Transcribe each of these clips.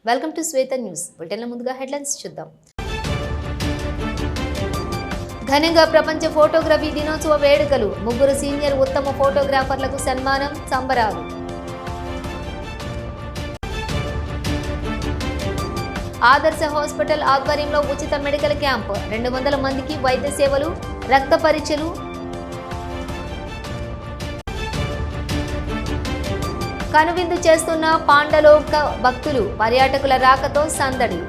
Welcome to Shweta news. బులెటిన్ల ముందుగా headlines చూద్దాం. ఘనంగా ప్రపంచ ఫోటోగ్రఫీ దినోత్సవ వేడుకలు. 3 సీనియర్ ఉత్తమ ఫోటోగ్రాఫర్లకు సన్మానం, సంబరాలు. ఆదర్శ హాస్పిటల్ ఆధ్వర్యంలో ఉచిత మెడికల్ క్యాంప్. 200 మందికి వైద్య సేవలు, రక్త పరీక్షలు. కనువిందు చేస్తున్న పాండలోక భక్తులు. పర్యాటకుల రాకతో సందడి.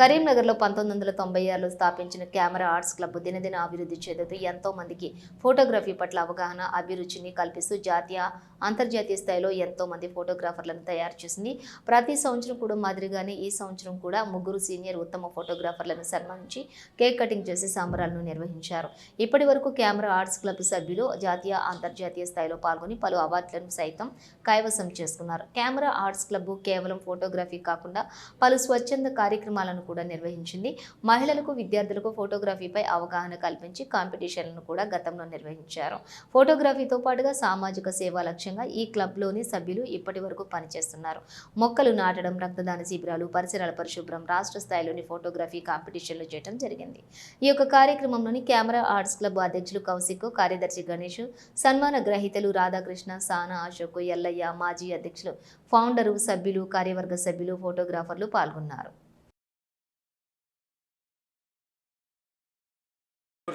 కరీంనగర్లో 1996లో స్థాపించిన కెమెరా ఆర్ట్స్ క్లబ్ దినదిన అభివృద్ధి చెందుతూ ఎంతో మందికి ఫోటోగ్రఫీ పట్ల అవగాహన, అభిరుచిని కల్పిస్తూ జాతీయ, అంతర్జాతీయ స్థాయిలో ఎంతో మంది ఫోటోగ్రాఫర్లను తయారు చేసింది. ప్రతి సంవత్సరం కూడా మాదిరిగానే ఈ సంవత్సరం కూడా 3 సీనియర్ ఉత్తమ ఫోటోగ్రాఫర్లను సన్మానించి కేక్ కటింగ్ చేసి సంబరాలను నిర్వహించారు. ఇప్పటి వరకు కెమెరా ఆర్ట్స్ క్లబ్ సభ్యులు జాతీయ, అంతర్జాతీయ స్థాయిలో పాల్గొని పలు అవార్డులను సైతం కైవసం చేసుకున్నారు. కెమెరా ఆర్ట్స్ క్లబ్ కేవలం ఫోటోగ్రఫీ కాకుండా పలు స్వచ్ఛంద కార్యక్రమాలను కూడా నిర్వహించింది. మహిళలకు, విద్యార్థులకు ఫోటోగ్రఫీపై అవగాహన కల్పించి కాంపిటీషన్లను కూడా గతంలో నిర్వహించారు. ఫోటోగ్రఫీతో పాటుగా సామాజిక సేవా లక్ష్యంగా ఈ క్లబ్లోని సభ్యులు ఇప్పటి వరకు పనిచేస్తున్నారు. మొక్కలు నాటడం, రక్తదాన శిబిరాలు, పరిసరాల పరిశుభ్రం, రాష్ట్ర స్థాయిలోని ఫోటోగ్రఫీ కాంపిటీషన్లు చేయడం జరిగింది. ఈ యొక్క కార్యక్రమంలోని కెమెరా ఆర్ట్స్ క్లబ్ అధ్యక్షులు కౌశిక్, కార్యదర్శి గణేష్, సన్మాన గ్రహీతలు రాధాకృష్ణ, సానా, అశోక్, ఎల్లయ్య, మాజీ అధ్యక్షులు, ఫౌండరు, సభ్యులు, కార్యవర్గ సభ్యులు, ఫోటోగ్రాఫర్లు పాల్గొన్నారు.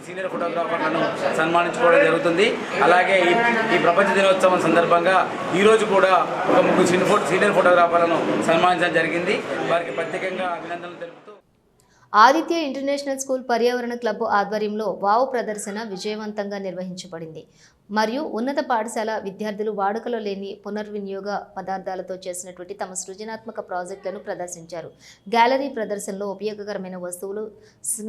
సీనియర్ ఫోటోగ్రాఫర్లను సన్మానించుకోవడం జరుగుతుంది. అలాగే ఈ ప్రపంచ దినోత్సవం సందర్భంగా ఈరోజు కూడా ఒక 3 సీనియర్ ఫోటోగ్రాఫర్లను సన్మానించడం జరిగింది. వారికి ప్రత్యేకంగా అభినందనలు తెలుపుతూ ఆదిత్య ఇంటర్నేషనల్ స్కూల్ పర్యావరణ క్లబ్ ఆధ్వర్యంలో వావ్ ప్రదర్శన విజయవంతంగా నిర్వహించబడింది మరియు ఉన్నత పాఠశాల విద్యార్థులు వాడుకలో లేని పునర్వినియోగ పదార్థాలతో చేసినటువంటి తమ సృజనాత్మక ప్రాజెక్టులను ప్రదర్శించారు. గ్యాలరీ ప్రదర్శనలో ఉపయోగకరమైన వస్తువులు,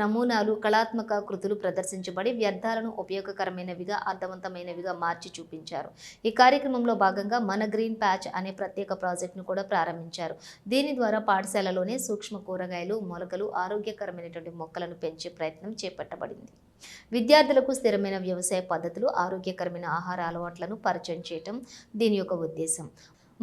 నమూనాలు, కళాత్మక కృతులు ప్రదర్శించబడి వ్యర్థాలను ఉపయోగకరమైనవిగా, అర్థవంతమైనవిగా మార్చి చూపించారు. ఈ కార్యక్రమంలో భాగంగా మన గ్రీన్ ప్యాచ్ అనే ప్రత్యేక ప్రాజెక్టును కూడా ప్రారంభించారు. దీని ద్వారా పాఠశాలలోనే సూక్ష్మ కూరగాయలు, మొలకలు, ఆరోగ్యకరమైనటువంటి మొక్కలను పెంచే ప్రయత్నం చేపట్టబడింది. విద్యార్థులకు స్థిరమైన వ్యవసాయ పద్ధతులు, ఆరోగ్యకరమైన ఆహార అలవాట్లను పరిచయం చేయటం దీని యొక్క ఉద్దేశం.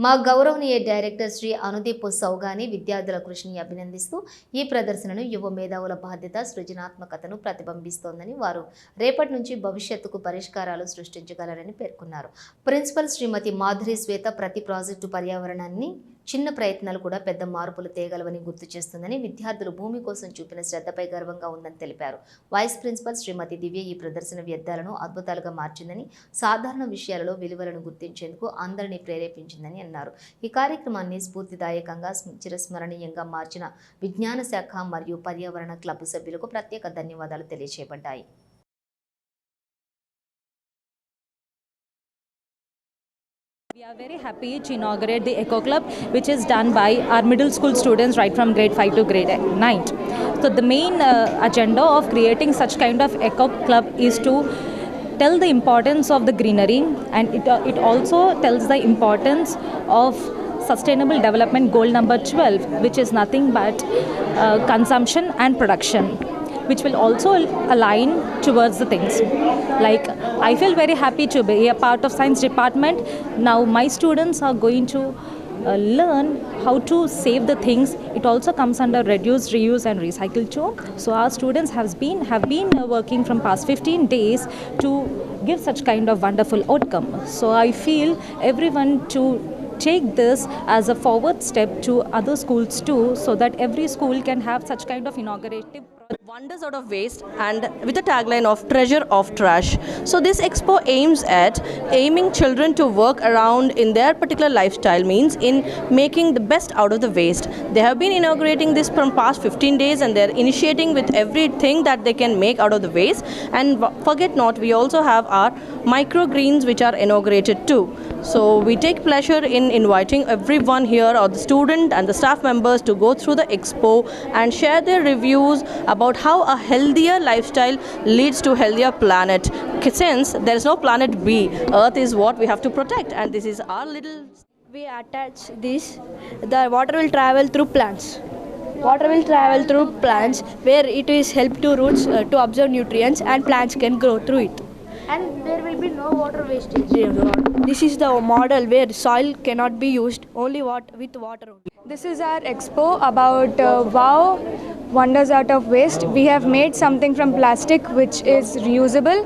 మా గౌరవనీయ డైరెక్టర్ శ్రీ అనుదీప్ సౌగాని విద్యార్థుల కృషిని అభినందిస్తూ ఈ ప్రదర్శనను యువ మేధావుల బాధ్యత, సృజనాత్మకతను ప్రతిబింబిస్తోందని, వారు రేపటి నుంచి భవిష్యత్తుకు పరిష్కారాలు సృష్టించగలరని పేర్కొన్నారు. ప్రిన్సిపల్ శ్రీమతి మాధురి శ్వేత ప్రతి ప్రాజెక్టు పర్యావరణాన్ని చిన్న ప్రయత్నాలు కూడా పెద్ద మార్పులు తేగలవని గుర్తు చేస్తుందని, విద్యార్థులు భూమి కోసం చూపిన శ్రద్ధపై గర్వంగా ఉందని తెలిపారు. వైస్ ప్రిన్సిపల్ శ్రీమతి దివ్య ఈ ప్రదర్శన వ్యర్థాలను అద్భుతాలుగా మార్చిందని, సాధారణ విషయాలలో విలువలను గుర్తించేందుకు అందరినీ ప్రేరేపించిందని అన్నారు. ఈ కార్యక్రమాన్ని స్ఫూర్తిదాయకంగా, చిరస్మరణీయంగా మార్చిన విజ్ఞాన శాఖ మరియు పర్యావరణ క్లబ్ సభ్యులకు ప్రత్యేక ధన్యవాదాలు తెలియజేయబడ్డాయి. We are very happy to inaugurate the Eco Club, which is done by our middle school students right from grade 5 to grade 9. So the main agenda of creating such kind of Eco Club is to tell the importance of the greenery, and it also tells the importance of Sustainable Development Goal number 12, which is nothing but consumption and production, which will also align towards the things. Like, I feel very happy to be a part of science department. Now my students are going to learn how to save the things. It also comes under reduce, reuse and recycle too. So our students have been working from past 15 days to give such kind of wonderful outcome. So I feel everyone to take this as a forward step to other schools too, so that every school can have such kind of inaugurative wonders out of waste, and with a tagline of treasure of trash. So this expo aims at aiming children to work around in their particular lifestyle, means in making the best out of the waste. They have been inaugurating this from past 15 days, and they're initiating with everything that they can make out of the waste. And forget not, we also have our microgreens which are inaugurated too. So we take pleasure in inviting everyone here, or the student and the staff members, to go through the expo and share their reviews about how a healthier lifestyle leads to healthier planet. Since there is no planet B, Earth is what we have to protect, and this is our little. We attach this, the water will travel through plants. Water will travel through plants where it is help to roots to absorb nutrients, and plants can grow through it. and there will be no water wastage. This is the model where soil cannot be used, only with water only. This is our expo about WOW Wonders Out of Waste. We have made something from plastic which is reusable,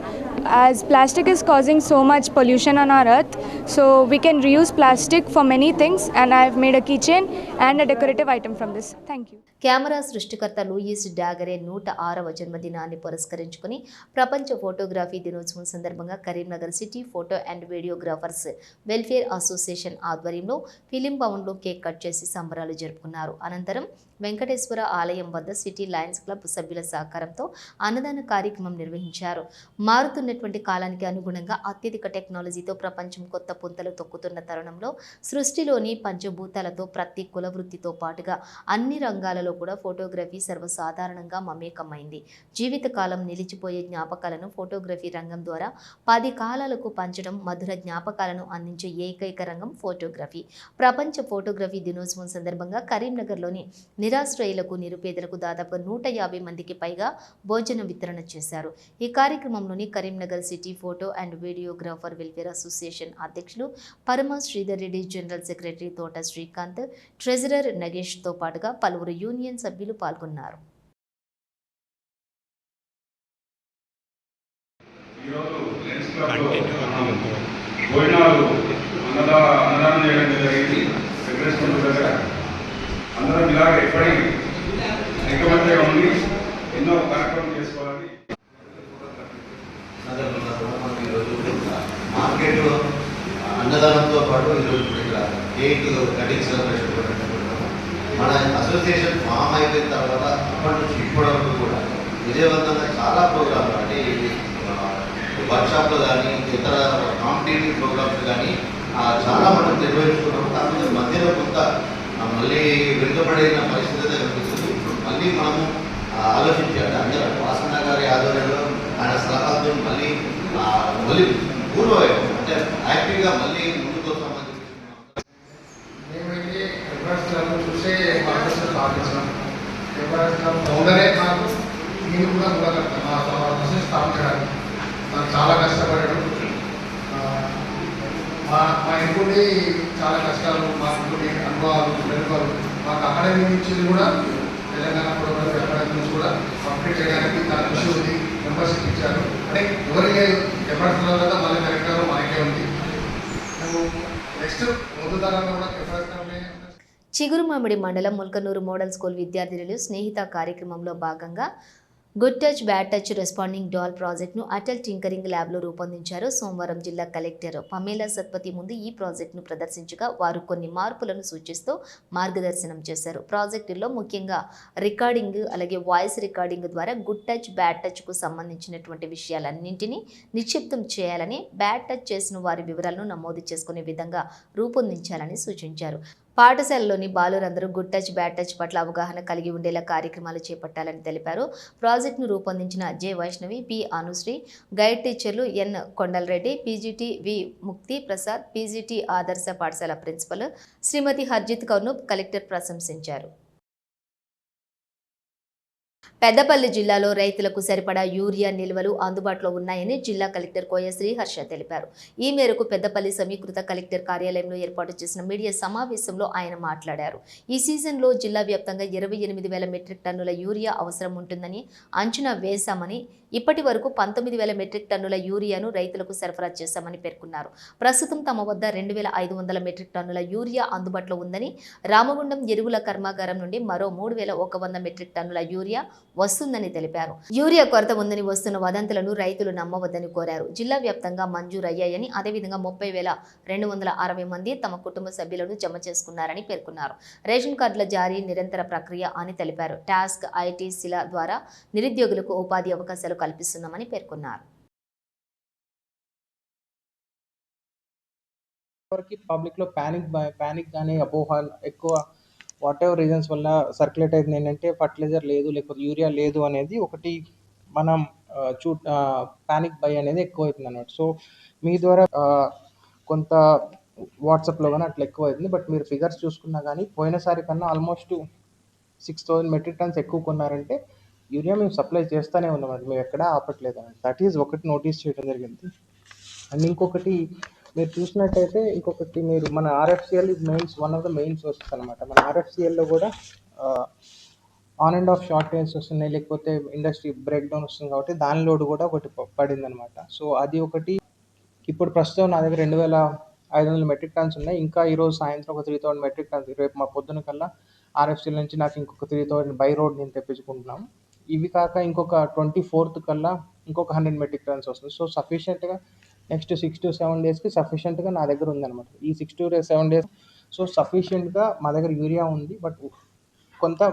as plastic is causing so much pollution on our earth. So we can reuse plastic for many things, and I have made a keychain and a decorative item from this. Thank you. Camera సృష్టికర్త Louis డాగరే 106వ జన్మదినాన్ని పురస్కరించుకుని ప్రపంచ photography దినోత్సవం సందర్భంగా Karimnagar city photo and videographers welfare association ఆధ్వర్యంలో film భవన్లో cake cut చేసి సంబరాలు జరుపుకున్నారు. అనంతరం వెంకటేశ్వర ఆలయం వద్ద సిటీ లయన్స్ క్లబ్ సభ్యుల సహకారంతో అన్నదాన కార్యక్రమం నిర్వహించారు. మారుతున్నటువంటి కాలానికి అనుగుణంగా అత్యధిక టెక్నాలజీతో ప్రపంచం కొత్త పుంతలు తొక్కుతున్న తరుణంలో సృష్టిలోని పంచభూతాలతో ప్రతి కుల వృత్తితో పాటుగా అన్ని రంగాలలో కూడా ఫోటోగ్రఫీ సర్వసాధారణంగా మమేకమైంది. జీవితకాలం నిలిచిపోయే జ్ఞాపకాలను ఫోటోగ్రఫీ రంగం ద్వారా 10 కాలాలకు పంచడం, మధుర జ్ఞాపకాలను అందించే ఏకైక రంగం ఫోటోగ్రఫీ. ప్రపంచ ఫోటోగ్రఫీ దినోత్సవం సందర్భంగా కరీంనగర్లోని నిరాశ్రయులకు, నిరుపేదలకు దాదాపు 150 మందికి పైగా భోజనం వితరణ చేశారు. ఈ కార్యక్రమంలోని Karimnagar city photo and videographer welfare association అధ్యక్షులు పరమ శ్రీధర్ రెడ్డి, జనరల్ సెక్రటరీ తోట శ్రీకాంత్, ట్రెజరర్ నగేష్తో పాటుగా పలువురు యూనియన్ సభ్యులు పాల్గొన్నారు. అందరం ఇలాగ ఎప్పటికీ ఐకమత్యంగా ఉండి ఎన్నో కార్యక్రమం చేసుకోవాలని మార్కెట్ అన్నదానంతో పాటు ఈరోజు ఇక్కడ కేక్ కటింగ్ సెలబ్రేషన్ కూడా మన అసోసియేషన్ ఫామ్ అయిపోయిన తర్వాత అప్పటి నుంచి ఇప్పటి వరకు కూడా విజయవంతంగా చాలా ప్రోగ్రాంలు అంటే వర్క్షాప్లు కానీ ఇతర కాంపిటేటివ్ ప్రోగ్రామ్స్ కానీ చాలా మనం నిర్వహించుకున్నాము. కాకపోతే మధ్యలో కొంత మళ్ళీ వెనుకబడిన పరిస్థితి కనిపిస్తుంది. ఇప్పుడు మళ్ళీ మనము ఆలోచించాలి. అందరూ వాసన్న గారి ఆధ్వర్యంలో ఆయన సలహాలతో మళ్ళీ పూర్వవైపు అంటే యాక్టివ్గా మళ్ళీ ముందుకు వస్తామని చెప్పి మేమైతే ఎవరెస్ట్ క్లబ్ చూసే మార్గదర్శనం స్థాపించాం. ఎవరెస్ట్ క్లబ్ ఫౌండరే నాకు నేను కూడా మా స్థాపించడానికి నాకు చాలా కష్టపడాడు. మా ఇంటి చాలా కష్టాలు, మా ఇంటి అనుభవాలు, మెరుగులు మాకు అకాడమీ నుంచి కూడా తెలంగాణ ఫోటోగ్రఫీ అకాడమీ నుంచి కూడా కంప్లీట్ చేయడానికి తన కృషి ఉంది. మెంబర్షిప్ ఇచ్చారు. అంటే ఎవరికి ఎవరిలో కదా మళ్ళీ కరెక్ట్గా మనకే ఉంది. మేము నెక్స్ట్ ముందు తరంలో కూడా ఎవరి చిగురుమామిడి మండలం ముల్కనూరు మోడల్ స్కూల్ విద్యార్థినులు స్నేహిత కార్యక్రమంలో భాగంగా good touch bad touch responding doll ప్రాజెక్ట్ను అటల్ టింకరింగ్ ల్యాబ్లో రూపొందించారు. సోమవారం జిల్లా కలెక్టర్ పమేలా సత్పతి ముందు ఈ ప్రాజెక్టును ప్రదర్శించగా వారు కొన్ని మార్పులను సూచిస్తూ మార్గదర్శనం చేశారు. ప్రాజెక్టులో ముఖ్యంగా రికార్డింగ్, అలాగే వాయిస్ రికార్డింగ్ ద్వారా గుడ్ టచ్ బ్యాడ్ టచ్కు సంబంధించినటువంటి విషయాలన్నింటినీ నిక్షిప్తం చేయాలని, బ్యాడ్ టచ్ చేసిన వారి వివరాలను నమోదు చేసుకునే విధంగా రూపొందించాలని సూచించారు. పాఠశాలలోని బాలురందరూ గుడ్ టచ్ బ్యాడ్ టచ్ పట్ల అవగాహన కలిగి ఉండేలా కార్యక్రమాలు చేపట్టాలని తెలిపారు. ప్రాజెక్టును రూపొందించిన J Vaishnavi, P Anusri, guide టీచర్లు ఎన్ కొండలరెడ్డి, పీజీటీ వి ముక్తి ప్రసాద్, పీజీటీ ఆదర్శ పాఠశాల ప్రిన్సిపల్ శ్రీమతి హర్జిత్ కౌర్ను కలెక్టర్ ప్రశంసించారు. పెద్దపల్లి జిల్లాలో రైతులకు సరిపడా యూరియా నిల్వలు అందుబాటులో ఉన్నాయని జిల్లా కలెక్టర్ కోయ శ్రీహర్ష తెలిపారు. ఈ మేరకు పెద్దపల్లి సమీకృత కలెక్టర్ కార్యాలయంలో ఏర్పాటు చేసిన మీడియా సమావేశంలో ఆయన మాట్లాడారు. ఈ సీజన్లో జిల్లా వ్యాప్తంగా 28,000 మెట్రిక్ టన్నుల యూరియా అవసరం ఉంటుందని అంచనా వేశామని, ఇప్పటి వరకు 19,000 మెట్రిక్ టన్నుల యూరియాను రైతులకు సరఫరా చేశామని పేర్కొన్నారు. ప్రస్తుతం తమ వద్ద 2,500 మెట్రిక్ టన్నుల యూరియా అందుబాటులో ఉందని, రామగుండం ఎరువుల కర్మాగారం నుండి మరో 3,100 మెట్రిక్ టన్నుల యూరియా వస్తుందని తెలిపారు. యూరియా కొరత ఉందని వస్తున్న వదంతులను రైతులు నమ్మవద్దని కోరారు. జిల్లా వ్యాప్తంగా మంజూరయ్యాయని, అదేవిధంగా 30,260 మంది తమ కుటుంబ సభ్యులను జమ చేసుకున్నారని పేర్కొన్నారు. రేషన్ కార్డుల జారీ నిరంతర ప్రక్రియ అని తెలిపారు. టాస్క్ ఐటీసీల ద్వారా నిరుద్యోగులకు ఉపాధి అవకాశాలు కల్పిస్తున్నామని పేర్కొన్నారు. పబ్లిక్లో ప్యానిక్ కానీ అపోహలు ఎక్కువ వాట్ ఎవర్ రీజన్స్ వల్ల సర్క్యులేట్ అయింది ఏంటంటే ఫర్టిలైజర్ లేదు, లేకపోతే యూరియా లేదు అనేది ఒకటి మనం ప్యానిక్ బై అనేది ఎక్కువ అవుతుంది అన్నమాట. సో మీ ద్వారా కొంత వాట్సాప్లో కానీ అట్లా ఎక్కువ అవుతుంది. బట్ మీరు ఫిగర్స్ చూసుకున్నా కానీ పోయినసారి కన్నా ఆల్మోస్ట్ 6,000 మెట్రిక్ టన్స్ ఎక్కువ కొన్నారంటే యూరియా మేము సప్లై చేస్తూనే ఉన్నామండి, మేము ఎక్కడా ఆపట్లేదు అండి. దట్ ఈజ్ ఒకటి నోటీస్ చేయడం జరిగింది. అండ్ ఇంకొకటి మీరు చూసినట్టయితే ఇంకొకటి మీరు మన RFCL is mains one of the main sources అనమాట. మన ఆర్ఎఫ్సిఎల్లో కూడా ఆన్ అండ్ ఆఫ్ షార్టేజెస్ వస్తున్నాయి, లేకపోతే ఇండస్ట్రీ బ్రేక్ డౌన్ వస్తుంది కాబట్టి దాని లోడ్ కూడా ఒకటి పడింది అనమాట. సో అది ఒకటి. ఇప్పుడు ప్రస్తుతం నా దగ్గర 2500 మెట్రిక్ టన్స్ ఉన్నాయి. ఇంకా ఈరోజు సాయంత్రం ఒక 3000 మెట్రిక్ టన్స్, రేపు మా పొద్దున కల్లా ఆర్ఎఫ్సిఎల్ నుంచి నాకు ఇంకొక 3000 బై రోడ్ నేను తెప్పించుకుంటున్నాం. ఇవి కాక ఇంకొక 24th కల్లా ఇంకొక 100 మెట్రిక్ టన్స్ వస్తుంది. సో సఫిషియెంట్గా నెక్స్ట్ 6 to 7 డేస్కి సఫిషియెంట్గా నా దగ్గర ఉందన్నమాట. ఈ 6 to 7 డేస్ సో సఫిషియెంట్గా మా దగ్గర యూరియా ఉంది. బట్ కొంత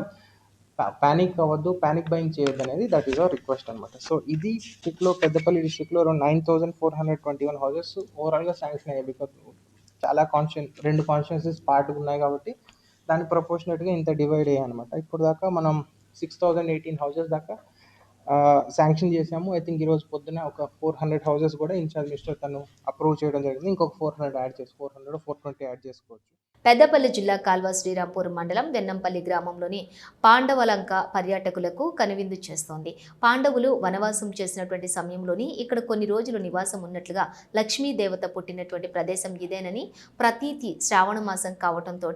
ప్యానిక్ అవ్వద్దు, ప్యానిక్ బయింగ్ చేయొద్దు అనేది దట్ ఈస్ అవర్ రిక్వెస్ట్ అనమాట. సో ఇది డిస్ట్రిక్ట్లో, పెద్దపల్లి డిస్ట్రిక్ట్లో అరౌండ్ 9421 హౌసెస్ ఓవరాల్గా శాంక్షన్ అయ్యాయి. బికాజ్ చాలా రెండు కాన్స్టిట్యున్సీస్ పార్ట్గా ఉన్నాయి కాబట్టి దానికి ప్రపోర్షనేట్గా ఇంత డివైడ్ అయ్యాయి అనమాట. ఇప్పుడు దాకా మనం 6018 హౌసెస్ దాకా శాంక్షన్ చేసాము. ఐ థింక్ ఈరోజు పొద్దున ఒక 400 హౌసెస్ కూడా ఇన్ఛార్జ్ మినిస్టర్ తను అప్రూవ్ చేయడం జరిగింది. ఇంకొక 420 యాడ్ చేసుకోవచ్చు. పెద్దపల్లి జిల్లా కాల్వ శ్రీరాంపూర్ మండలం వెన్నంపల్లి గ్రామంలోని పాండవలంక పర్యాటకులకు కనువిందు చేస్తోంది. పాండవులు వనవాసం చేసినటువంటి సమయంలోని ఇక్కడ కొన్ని రోజులు నివాసం ఉన్నట్లుగా లక్ష్మీదేవత పుట్టినటువంటి ప్రదేశం ఇదేనని ప్రతీతి. శ్రావణ మాసం కావడంతో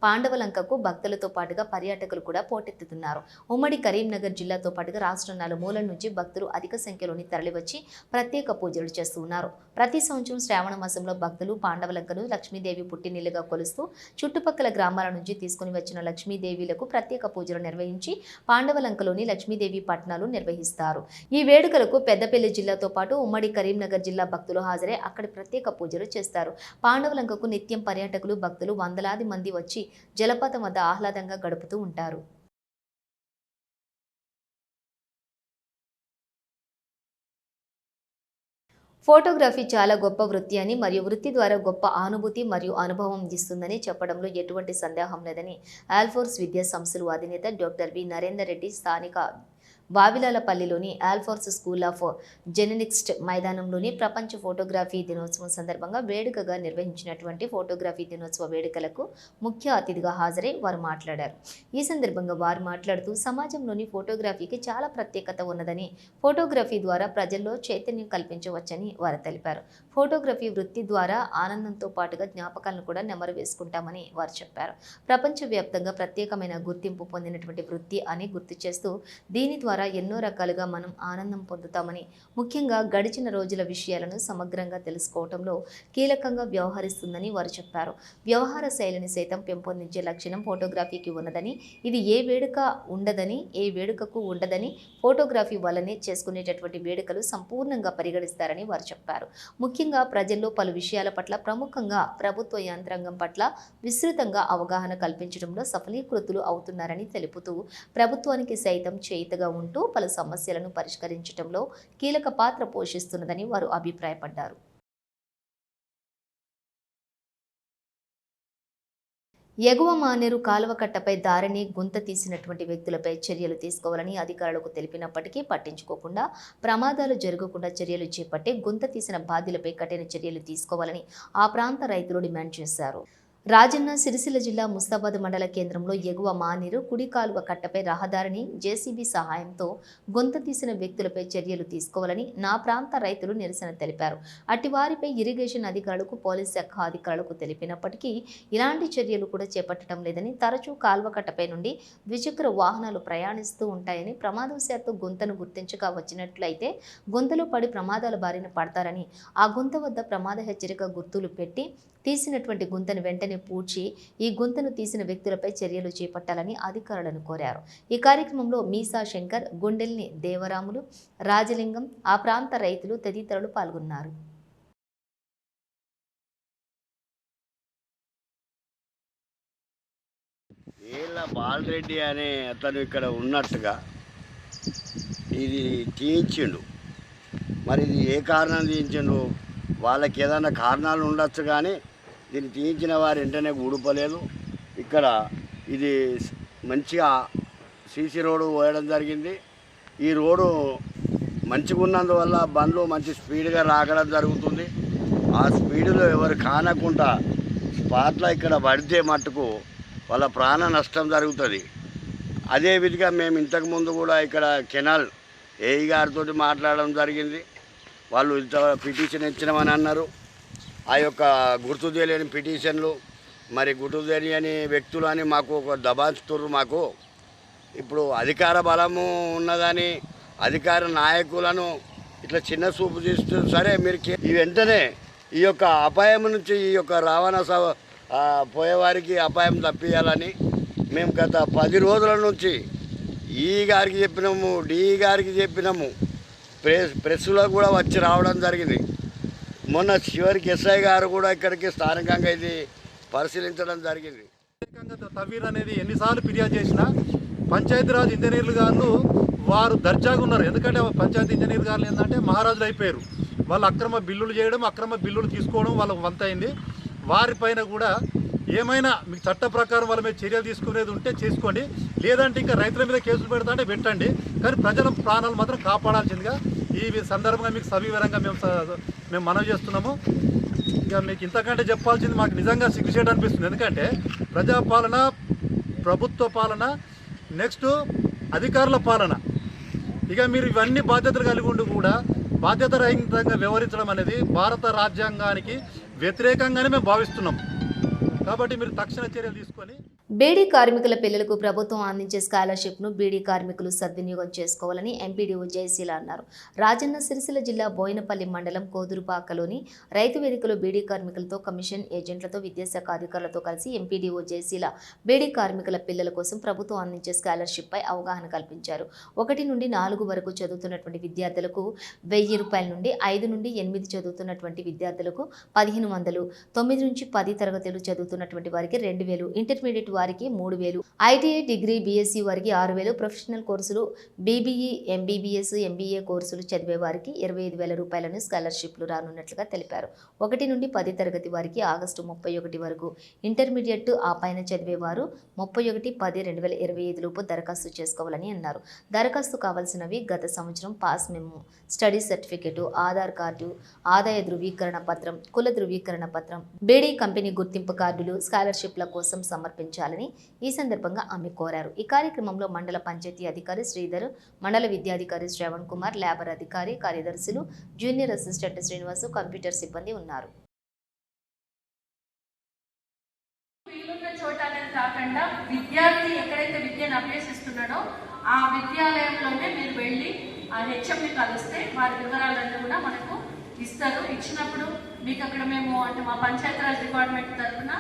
పాండవలంకకు భక్తులతో పాటుగా పర్యాటకులు కూడా పోటెత్తుతున్నారు. ఉమ్మడి కరీంనగర్ జిల్లాతో పాటుగా రాష్ట్రం నలుమూలల నుంచి భక్తులు అధిక సంఖ్యలోని తరలివచ్చి ప్రత్యేక పూజలు చేస్తూ ఉన్నారు. ప్రతి సంవత్సరం శ్రావణ మాసంలో భక్తులు పాండవలంకను లక్ష్మీదేవి పుట్టినిల్లుగా కొలుస్తూ చుట్టుపక్కల గ్రామాల నుంచి తీసుకుని వచ్చిన లక్ష్మీదేవిలకు ప్రత్యేక పూజలు నిర్వహించి పాండవలంకలోని లక్ష్మీదేవి పట్టణాలు నిర్వహిస్తారు. ఈ వేడుకలకు పెద్దపల్లి జిల్లాతో పాటు ఉమ్మడి కరీంనగర్ జిల్లా భక్తులు హాజరై అక్కడి ప్రత్యేక పూజలు చేస్తారు. పాండవలంకకు నిత్యం పర్యాటకులు భక్తులు వందలాది మంది వచ్చి జలపాతం వద్ద ఆహ్లాదంగా గడుపుతూ ఉంటారు. ఫోటోగ్రఫీ చాలా గొప్ప వృత్తి అని మరియు వృత్తి ద్వారా గొప్ప అనుభూతి మరియు అనుభవం ఇస్తుందని చెప్పడంలో ఎటువంటి సందేహం లేదని ఆల్ఫోర్స్ విద్యా సంస్థలు అధినేత డాక్టర్ వి నరేందర్ రెడ్డి స్థానిక వావిలాలపల్లిలోని ఆల్ఫోర్స్ స్కూల్ ఆఫ్ జెనెటిక్స్ మైదానంలోని ప్రపంచ ఫోటోగ్రఫీ దినోత్సవం సందర్భంగా వేడుకగా నిర్వహించినటువంటి ఫోటోగ్రఫీ దినోత్సవ వేడుకలకు ముఖ్య అతిథిగా హాజరై వారు మాట్లాడారు. ఈ సందర్భంగా వారు మాట్లాడుతూ సమాజంలోని ఫోటోగ్రఫీకి చాలా ప్రత్యేకత ఉన్నదని, ఫోటోగ్రఫీ ద్వారా ప్రజల్లో చైతన్యం కల్పించవచ్చని వారు తెలిపారు. ఫోటోగ్రఫీ వృత్తి ద్వారా ఆనందంతో పాటుగా జ్ఞాపకాలను కూడా నెమరు వేసుకుంటామని వారు చెప్పారు. ప్రపంచవ్యాప్తంగా ప్రత్యేకమైన గుర్తింపు పొందినటువంటి వృత్తి అని గుర్తు చేస్తూ దీని ద్వారా ఎన్నో రకాలుగా మనం ఆనందం పొందుతామని, ముఖ్యంగా గడిచిన రోజుల విషయాలను సమగ్రంగా తెలుసుకోవడంలో కీలకంగా వ్యవహరిస్తుందని వారు చెప్పారు. వ్యవహార శైలిని సైతం పెంపొందించే లక్షణం ఫోటోగ్రఫీకి ఉన్నదని, ఇది ఏ వేడుకకు ఉండదని ఫోటోగ్రఫీ వల్లనే చేసుకునేటటువంటి వేడుకలు సంపూర్ణంగా పరిగణిస్తారని వారు చెప్పారు. ముఖ్యంగా ప్రజల్లో పలు విషయాల పట్ల, ప్రముఖంగా ప్రభుత్వ యంత్రాంగం పట్ల విస్తృతంగా అవగాహన కల్పించడంలో సఫలీకృతులు అవుతున్నారని తెలుపుతూ ప్రభుత్వానికి సైతం చేయితగా ఉంటూ పలు సమస్యలను పరిష్కరించడంలో కీలక పాత్ర పోషిస్తున్నదని వారు అభిప్రాయపడ్డారు. ఎగువ మానేరు కాలువ కట్టపై దారిని గుంత తీసినటువంటి వ్యక్తులపై చర్యలు తీసుకోవాలని అధికారులకు తెలిపినప్పటికీ పట్టించుకోకుండా ప్రమాదాలు జరగకుండా చర్యలు చేపట్టి గుంత తీసిన బాధ్యులపై కఠిన చర్యలు తీసుకోవాలని ఆ ప్రాంత రైతులు డిమాండ్ చేశారు. రాజన్న సిరిసిల్ల జిల్లా ముస్తాబాద్ మండల కేంద్రంలో ఎగువ మానేరు కుడి కాలువ కట్టపై రహదారిని జేసీబీ సహాయంతో గొంత తీసిన వ్యక్తులపై చర్యలు తీసుకోవాలని నా ప్రాంత రైతులు నిరసన తెలిపారు. అట్టి వారిపై ఇరిగేషన్ అధికారులకు, పోలీస్ శాఖ అధికారులకు తెలిపినప్పటికీ ఇలాంటి చర్యలు కూడా చేపట్టడం లేదని, తరచూ కాలువ కట్టపై నుండి ద్విచక్ర వాహనాలు ప్రయాణిస్తూ ఉంటాయని, ప్రమాదవశాత్తు గుంతను గుర్తించగా వచ్చినట్లయితే గుంతలో పడి ప్రమాదాల బారిన పడతారని, ఆ గుంత వద్ద ప్రమాద హెచ్చరిక గుర్తులు పెట్టి తీసినటువంటి గుంతను వెంటనే పూడ్చి ఈ గుంతను తీసిన వ్యక్తులపై చర్యలు చేపట్టాలని అధికారులను కోరారు. ఈ కార్యక్రమంలో మీసా శంకర్, గుండెల్ని దేవరాములు, రాజలింగం, ఆ ప్రాంత రైతులు తదితరులు పాల్గొన్నారు. బాలరెడ్డి అనే అతను ఇక్కడ ఉన్నట్టుగా ఇది తీయించిండు. మరి ఇది ఏ కారణం తీయించిండు? వాళ్ళకి ఏదైనా కారణాలు ఉండొచ్చు, కానీ దీన్ని తీయించిన వారు వెంటనే ఊడిపోలేదు. ఇక్కడ ఇది మంచిగా సీసీ రోడ్డు పోయడం జరిగింది. ఈ రోడ్డు మంచిగా ఉన్నందువల్ల బండ్లు మంచి స్పీడ్గా రాగడం జరుగుతుంది. ఆ స్పీడ్లో ఎవరు కానకుండా స్పాట్లో ఇక్కడ పడితే మట్టుకు వాళ్ళ ప్రాణ నష్టం జరుగుతుంది. అదే విధిగా మేము ఇంతకుముందు కూడా ఇక్కడ కెనాల్ ఏఈ గారితో మాట్లాడడం జరిగింది. వాళ్ళు ఇంత పిటిషన్ ఇచ్చినామని అన్నారు. ఆ యొక్క గుర్తు తెలియని పిటిషన్లు మరి గుర్తు తెలియని వ్యక్తులు అని మాకు ఒక దబాయిస్తున్నారు. మాకు ఇప్పుడు అధికార బలము ఉన్నదని అధికార నాయకులను ఇట్లా చిన్న చూపు చేస్తూ సరే మీరు ఈ వెంటనే ఈ యొక్క అపాయం నుంచి ఈ యొక్క రవాణా పోయేవారికి అపాయం తప్పియాలని మేము గత 10 రోజుల నుంచి ఈ గారికి చెప్పినాము, డి గారికి చెప్పినాము, ప్రెస్లో కూడా వచ్చి రావడం జరిగింది. మొన్న చివరికి ఎస్ఐ గారు కూడా ఇక్కడికి స్థానికంగా ఇది పరిశీలించడం జరిగింది. తవ్వీర్ అనేది ఎన్నిసార్లు ఫిర్యాదు చేసినా పంచాయతీరాజ్ ఇంజనీర్లు గారు వారు దర్జాగా ఉన్నారు. ఎందుకంటే పంచాయతీ ఇంజనీర్ గారు ఏంటంటే మహారాజులు అయిపోయారు. వాళ్ళు అక్రమ బిల్లులు చేయడం, అక్రమ బిల్లులు తీసుకోవడం వాళ్ళకు వంతైంది. వారిపైన కూడా ఏమైనా మీకు చట్ట ప్రకారం వాళ్ళ మీద చర్యలు తీసుకునేది ఉంటే చేసుకోండి, లేదంటే ఇంకా రైతుల మీద కేసులు పెడతా అంటే పెట్టండి, కానీ ప్రజల ప్రాణాలు మాత్రం కాపాడాల్సిందిగా ఈ సందర్భంగా మీకు సవివరంగా మేము మనవి చేస్తున్నాము. ఇక మీకు ఇంతకంటే చెప్పాల్సింది మాకు నిజంగా సిగ్గుచేయడం అనిపిస్తుంది. ఎందుకంటే ప్రజాపాలన, ప్రభుత్వ పాలన, నెక్స్ట్ అధికారుల పాలన, ఇక మీరు ఇవన్నీ బాధ్యతలు కలిగి ఉండి కూడా బాధ్యతారహితంగా వ్యవహరించడం అనేది భారత రాజ్యాంగానికి వ్యతిరేకంగానే మేము భావిస్తున్నాం. కాబట్టి మీరు తక్షణ చర్యలు తీసుకొని బీడీ కార్మికుల పిల్లలకు ప్రభుత్వం అందించే స్కాలర్షిప్ను బీడీ కార్మికులు సద్వినియోగం చేసుకోవాలని ఎంపీడీఓ జయశీల అన్నారు. రాజన్న సిరిసిల్ల జిల్లా బోయినపల్లి మండలం కోదురుపాకలోని రైతు వేదికలో బీడీ కార్మికులతో, కమిషన్ ఏజెంట్లతో, విద్యాశాఖ అధికారులతో కలిసి ఎంపీడీఓ జయశీల బీడీ కార్మికుల పిల్లల కోసం ప్రభుత్వం అందించే స్కాలర్షిప్పై అవగాహన కల్పించారు. 1 నుండి 4 వరకు చదువుతున్నటువంటి విద్యార్థులకు 1000 రూపాయల నుండి 5 నుండి 8 చదువుతున్నటువంటి విద్యార్థులకు 1500, 9 నుంచి 10 తరగతులు చదువుతున్నటువంటి వారికి 2000, ఇంటర్మీడియట్ వారికి 3000, ఐటీఐ, డిగ్రీ, బీఎస్సీ వారికి 6000, ప్రొఫెషనల్ కోర్సులు బీబీఈ, ఎంబీబీఎస్, ఎంబీఏ కోర్సులు చదివే వారికి 25000 రూపాయలను స్కాలర్షిప్లు రానున్నట్లుగా తెలిపారు. 1 నుండి 10 తరగతి వారికి ఆగస్టు 31 వరకు, ఇంటర్మీడియట్ ఆ పైన చదివేవారు 31/10/2025 లోపు దరఖాస్తు చేసుకోవాలని అన్నారు. దరఖాస్తు కావాల్సినవి గత సంవత్సరం pass memo, study certificate, Aadhaar card, ఆదాయ ధృవీకరణ పత్రం, కుల ధృవీకరణ పత్రం, బీడీ కంపెనీ గుర్తింపు కార్డులు స్కాలర్షిప్ల కోసం సమర్పించాలని ఈ సందర్భంగా ఆమె కోరారు. ఈ కార్యక్రమంలో మండల పంచాయతీ అధికారి శ్రీధర్, మండల విద్యాధికారి శ్రవణ్ కుమార్, లేబర్ అధికారి, కార్యదర్శులు, జూనియర్ అసిస్టెంట్ శ్రీనివాసు, కంప్యూటర్ సిబ్బంది ఉన్నారు. చోట అనేది కాకుండా విద్యార్థి ఎక్కడైతే విద్యను అభ్యసిస్తున్నాడో ఆ విద్యాలయంలోనే మీరు వెళ్ళి ఆ హెచ్ఎంని కలిస్తే వారి వివరాలన్నీ కూడా మనకు ఇస్తారు. ఇచ్చినప్పుడు మీకు అక్కడ మేము అంటే మా పంచాయతీరాజ్ డిపార్ట్మెంట్ తరఫున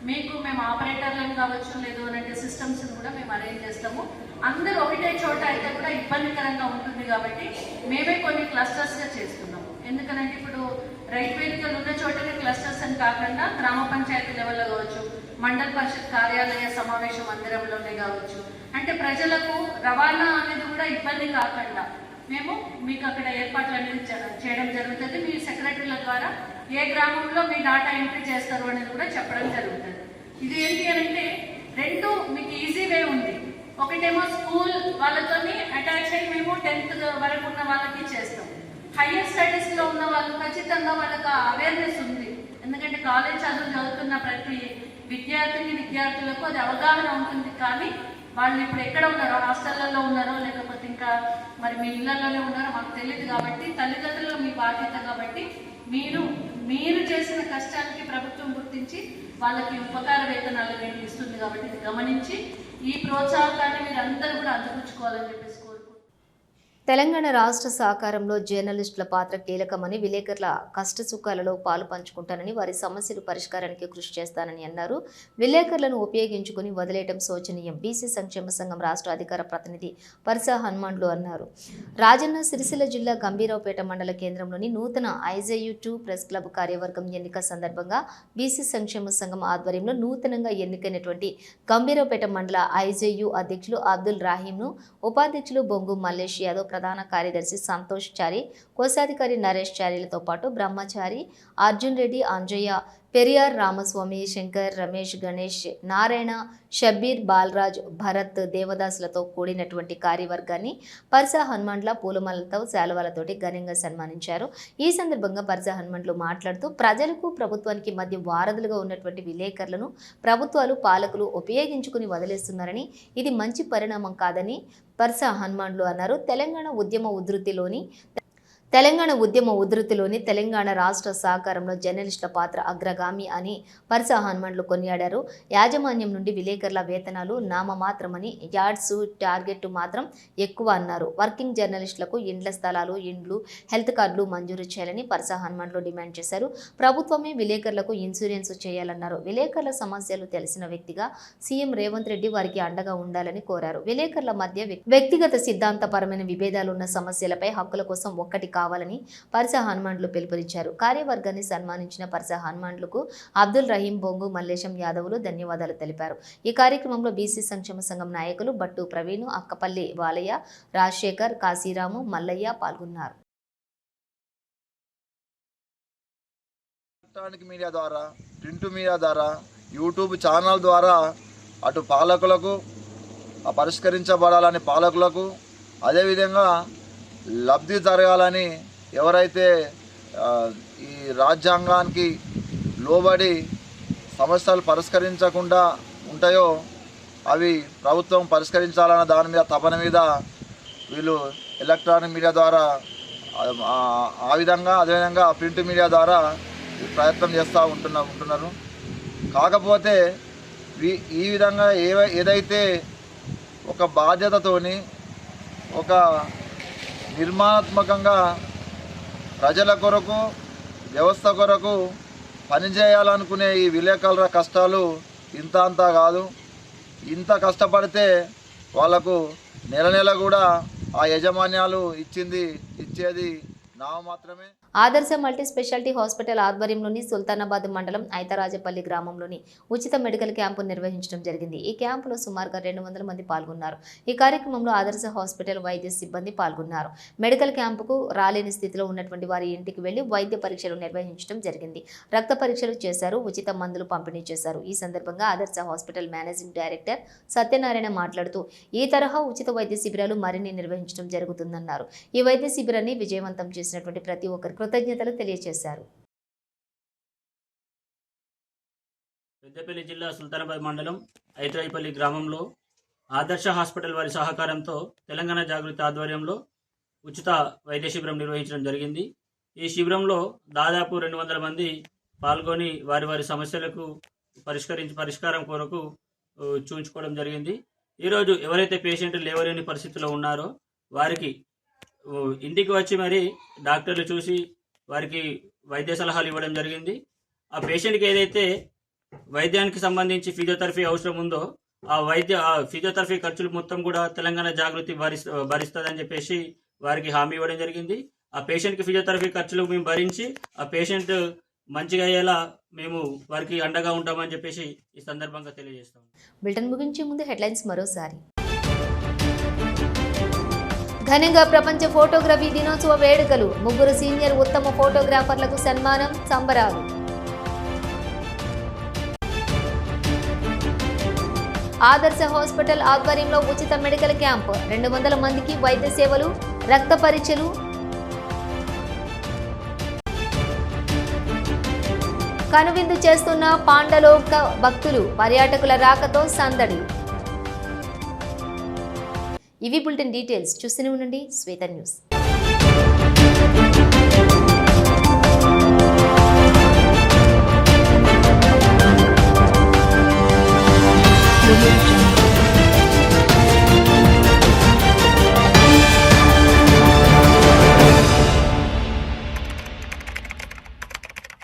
మేము ఆపరేటర్లను కావచ్చు, లేదు అంటే సిస్టమ్స్ని కూడా మేము అరేంజ్ చేస్తాము. అందరూ ఒకటే చోట అయితే కూడా ఇబ్బందికరంగా ఉంటుంది కాబట్టి మేమే కొన్ని క్లస్టర్స్గా చేస్తున్నాము. ఎందుకనంటే ఇప్పుడు రైతు వేదికలు ఉన్న చోటనే క్లస్టర్స్ అని కాకుండా గ్రామ పంచాయతీ లెవెల్లో కావచ్చు, మండల పరిషత్ కార్యాలయ సమావేశ మందిరంలోనే కావచ్చు, అంటే ప్రజలకు రవాణా అనేది కూడా ఇబ్బంది కాకుండా మేము మీకు అక్కడ ఏర్పాట్లు అనేది చేయడం జరుగుతుంది. మీ సెక్రటరీల ద్వారా ఏ గ్రామంలో మీ డాటా ఎంట్రీ చేస్తారు అనేది కూడా చెప్పడం జరుగుతుంది. ఇది ఏంటి అంటే రెండు మీకు ఈజీ వే ఉంది. ఒకటేమో స్కూల్ వాళ్ళతోని అటాచ్ అయ్యి మేము 10th వరకు ఉన్న వాళ్ళకి చేస్తాం. హయ్యర్ స్టడీస్లో ఉన్న వాళ్ళు ఖచ్చితంగా వాళ్ళకి అవేర్నెస్ ఉంది. ఎందుకంటే కాలేజ్ చదువుతున్న ప్రతి విద్యార్థులకు అది అవగాహన ఉంటుంది. కానీ వాళ్ళు ఇప్పుడు ఎక్కడ ఉన్నారో, హాస్టళ్లలో ఉన్నారో లేకపోతే ఇంకా మరి మీ ఇళ్లలోనే ఉన్నారో మాకు తెలియదు. కాబట్టి తల్లిదండ్రులు మీ బాధ్యత. కాబట్టి మీరు చేసిన కష్టానికి ప్రభుత్వం గుర్తించి వాళ్ళకి ఉపకార వేతనాలు ఇస్తుంది. కాబట్టి ఇది గమనించి ఈ ప్రోత్సాహకాన్ని మీరు అందరూ కూడా అందిపుచ్చుకోవాలని చెప్పేసి తెలంగాణ రాష్ట్ర సహకారంలో జర్నలిస్టుల పాత్ర కీలకమని, విలేకరుల కష్టసుఖాలలో పాలు పంచుకుంటానని, వారి సమస్యలు పరిష్కారానికి కృషి చేస్తానని అన్నారు. విలేకరులను ఉపయోగించుకుని వదిలేయడం శోచనీయం, బీసీ సంక్షేమ సంఘం రాష్ట్ర అధికార ప్రతినిధి పర్సా హనుమాన్లు అన్నారు. రాజన్న సిరిసిల్ల జిల్లా గంభీరావుపేట మండల కేంద్రంలోని నూతన IJU-2 ప్రెస్ క్లబ్ కార్యవర్గం ఎన్నిక సందర్భంగా బీసీ సంక్షేమ సంఘం ఆధ్వర్యంలో నూతనంగా ఎన్నికైనటువంటి గంభీరావుపేట మండల IJU అధ్యక్షులు అబ్దుల్ రాహీంను, ఉపాధ్యక్షులు బొంగు మల్లేష్ యాదవ్, ప్రధాన కార్యదర్శి సంతోష్ చారి, కోశాధికారి నరేష్ చారీలతో పాటు బ్రహ్మచారి, అర్జున్ రెడ్డి, అంజయ్య, పెరియార్ రామస్వామి, శంకర్, రమేష్, గణేష్, నారాయణ, షబ్బీర్, బాలరాజ్, భరత్, దేవదాసులతో కూడినటువంటి కార్యవర్గాన్ని పర్సా హనుమండ్ల పూలమాలతో శాలువాలతోటి ఘనంగా సన్మానించారు. ఈ సందర్భంగా పర్సా హనుమండ్లు మాట్లాడుతూ ప్రజలకు ప్రభుత్వానికి మధ్య వారధులుగా ఉన్నటువంటి విలేకరులను ప్రభుత్వాలు పాలకులు ఉపయోగించుకుని వదిలేస్తున్నారని, ఇది మంచి పరిణామం కాదని పర్సా హనుమండ్లు అన్నారు. తెలంగాణ ఉద్యమ ఉధృతిలోని తెలంగాణ రాష్ట్ర సహకారంలో జర్నలిస్టుల పాత్ర అగ్రగామి అని పర్సా హనుమండ్లు కొనియాడారు. యాజమాన్యం నుండి విలేకరుల వేతనాలు నామమాత్రమని, యార్డ్స్ టార్గెట్ మాత్రం ఎక్కువ అన్నారు. వర్కింగ్ జర్నలిస్టులకు ఇండ్ల స్థలాలు, ఇండ్లు, హెల్త్ కార్డులు మంజూరు చేయాలని పర్సా హనుమండ్లు డిమాండ్ చేశారు. ప్రభుత్వమే విలేకరులకు ఇన్సూరెన్స్ చేయాలన్నారు. విలేకరుల సమస్యలు తెలిసిన వ్యక్తిగా సీఎం రేవంత్ రెడ్డి వారికి అండగా ఉండాలని కోరారు. విలేకరుల మధ్య వ్యక్తిగత సిద్ధాంతపరమైన విభేదాలున్న సమస్యలపై హక్కుల కోసం ఒక్కటి కావాలని పర్సా హనుమండ్లు పిలుపునిచ్చారు. కార్యవర్గాన్ని సన్మానించిన పర్సా హనుమండ్లకు అబ్దుల్ రహీం, బొంగు మల్లేశం యాదవులు ధన్యవాదాలు తెలిపారు. ఈ కార్యక్రమంలో బీసీ సంక్షేమ సంఘం నాయకులు బట్టు ప్రవీణ్, అక్కపల్లి బాలయ్య, రాజశేఖర్, కాశీరాము, మల్లయ్య పాల్గొన్నారు. ఎలక్ట్రానిక్ మీడియా ద్వారా, ప్రింట్ మీడియా ద్వారా, యూట్యూబ్ ఛానల్ ద్వారా అటు పాలకులకు పరిష్కరించబడాలని పాలకులకు, అదేవిధంగా లబ్ధి జరగాలని ఎవరైతే ఈ రాజ్యాంగానికి లోబడి సమస్యలు పరిష్కరించకుండా ఉంటాయో అవి ప్రభుత్వం పరిష్కరించాలన్న దాని మీద తపన మీద వీళ్ళు ఎలక్ట్రానిక్ మీడియా ద్వారా అదేవిధంగా ప్రింట్ మీడియా ద్వారా ప్రయత్నం చేస్తూ ఉంటున్నారు. కాకపోతే ఈ విధంగా ఏదైతే ఒక బాధ్యతతోని ఒక నిర్మాణాత్మకంగా ప్రజల కొరకు, వ్యవస్థ కొరకు పనిచేయాలనుకునే ఈ విలేకరుల కష్టాలు ఇంత అంతా కాదు. ఇంత కష్టపడితే వాళ్ళకు నెల కూడా ఆ యజమాన్యాలు ఇచ్చేది మాత్రమే. ఆదర్శ మల్టీ స్పెషాలిటీ హాస్పిటల్ ఆధ్వర్యంలోని సుల్తానాబాద్ మండలం ఐతరాజపల్లి గ్రామంలోని ఉచిత మెడికల్ క్యాంపు నిర్వహించడం జరిగింది. ఈ క్యాంపులో సుమారుగా 200 మంది పాల్గొన్నారు. ఈ కార్యక్రమంలో ఆదర్శ హాస్పిటల్ వైద్య సిబ్బంది పాల్గొన్నారు. మెడికల్ క్యాంపుకు రాలేని స్థితిలో ఉన్నటువంటి వారి ఇంటికి వెళ్లి వైద్య పరీక్షలు నిర్వహించడం జరిగింది. రక్త పరీక్షలు చేశారు, ఉచిత మందులు పంపిణీ చేశారు. ఈ సందర్భంగా ఆదర్శ హాస్పిటల్ మేనేజింగ్ డైరెక్టర్ సత్యనారాయణ మాట్లాడుతూ ఈ తరహా ఉచిత వైద్య శిబిరాలు మరిన్ని నిర్వహించడం జరుగుతుందన్నారు. ఈ వైద్య శిబిరాన్ని విజయవంతం చేసినటువంటి ప్రతి ఒక్కరికి కృతజ్ఞతలు తెలియజేశారు. పెద్దపల్లి జిల్లా సుల్తానాబాద్ మండలం ఐతరాయిపల్లి గ్రామంలో ఆదర్శ హాస్పిటల్ వారి సహకారంతో తెలంగాణ జాగృతి ఆధ్వర్యంలో ఉచిత వైద్య శిబిరం నిర్వహించడం జరిగింది. ఈ శిబిరంలో దాదాపు 200 మంది పాల్గొని వారి సమస్యలకు పరిష్కారం కొరకు చూపించుకోవడం జరిగింది. ఈరోజు ఎవరైతే పేషెంట్లు లేవలేని పరిస్థితిలో ఉన్నారో వారికి ఇంటికి వచ్చి మరి డాక్టర్లు చూసి వారికి వైద్య సలహాలు ఇవ్వడం జరిగింది. ఆ పేషెంట్కి ఏదైతే వైద్యానికి సంబంధించి ఫిజియోథెరపీ అవసరం ఉందో ఆ ఫిజియోథెరపీ ఖర్చులు మొత్తం కూడా తెలంగాణ జాగృతి భరిస్తుందని చెప్పేసి వారికి హామీ ఇవ్వడం జరిగింది. ఆ పేషెంట్కి ఫిజియోథెరపీ ఖర్చులు మేము భరించి ఆ పేషెంట్ మంచిగా అయ్యేలా మేము వారికి అండగా ఉంటామని చెప్పేసి ఈ సందర్భంగా తెలియజేస్తాం. బులెటిన్ ముగించే ముందు హెడ్లైన్స్ మరోసారి. ఘనంగా ప్రపంచ ఫోటోగ్రఫీ దినోత్సవ వేడుకలు, 3 సీనియర్ ఉత్తమ ఫోటోగ్రాఫర్లకు సన్మానం, సంబరాలు. ఆదర్శ హాస్పిటల్ ఆధ్వర్యంలో ఉచిత మెడికల్ క్యాంప్, 200 మందికి వైద్య సేవలు, రక్త పరీక్షలు. కనువిందు చేస్తున్న పాండలోక భక్తులు, పర్యాటకుల రాకతో సందడి. ఇవి బులెటిన్ డీటెయిల్స్. చూస్తూనే ఉండండి శ్వేత న్యూస్.